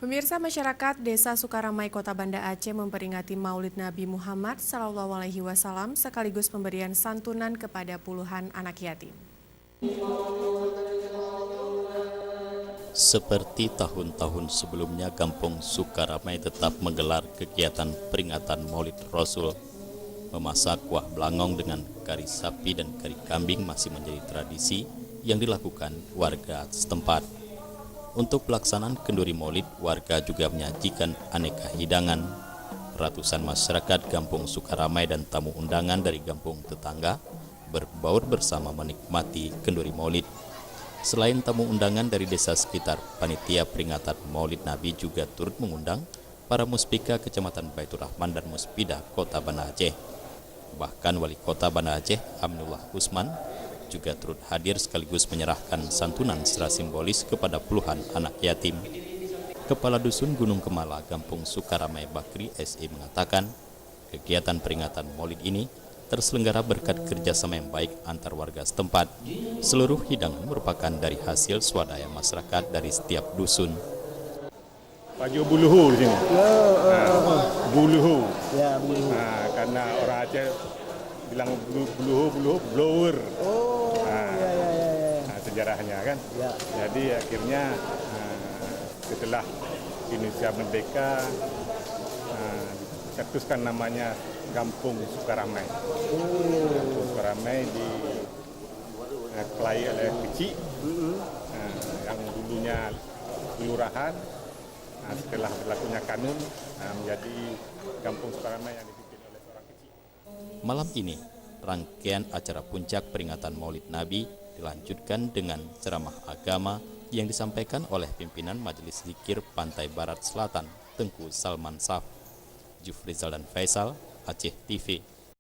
Pemirsa, masyarakat Desa Sukaramai, Kota Banda Aceh memperingati Maulid Nabi Muhammad SAW sekaligus pemberian santunan kepada puluhan anak yatim. Seperti tahun-tahun sebelumnya, Kampung Sukaramai tetap menggelar kegiatan peringatan Maulid Rasul. Memasak kuah belangong dengan kari sapi dan kari kambing masih menjadi tradisi yang dilakukan warga setempat. Untuk pelaksanaan kenduri Maulid, warga juga menyajikan aneka hidangan. Ratusan masyarakat Kampung Sukaramai dan tamu undangan dari kampung tetangga berbaur bersama menikmati kenduri Maulid. Selain tamu undangan dari desa sekitar, panitia peringatan Maulid Nabi juga turut mengundang para muspika Kecamatan Baitur Rahman dan Muspida Kota Banda Aceh. Bahkan Wali Kota Banda Aceh, Aminullah Usman, juga turut hadir sekaligus menyerahkan santunan secara simbolis kepada puluhan anak yatim. Kepala Dusun Gunung Kemala, Kampung Sukaramai Bakri SI mengatakan, kegiatan peringatan Maulid ini terselenggara berkat kerjasama yang baik antar warga setempat. Seluruh hidangan merupakan dari hasil swadaya masyarakat dari setiap dusun. Baju buluhu di sini. Buluhu. Ya, buluhu. Karena orang Aceh bilang buluhu blower. Ya. Sejarahnya kan. Ya. Jadi akhirnya setelah Indonesia merdeka cetuskan namanya Kampung Sukaramai. Kampung Sukaramai di kelai oleh kecil yang dulunya kelurahan. Setelah berlakunya kanun menjadi Kampung Sukaramai yang dipimpin oleh seorang kecil. Malam ini, rangkaian acara puncak peringatan Maulid Nabi dilanjutkan dengan ceramah agama yang disampaikan oleh pimpinan Majelis Zikir Pantai Barat Selatan, Tengku Salman Saf. Jufrizal dan Faisal, Aceh TV.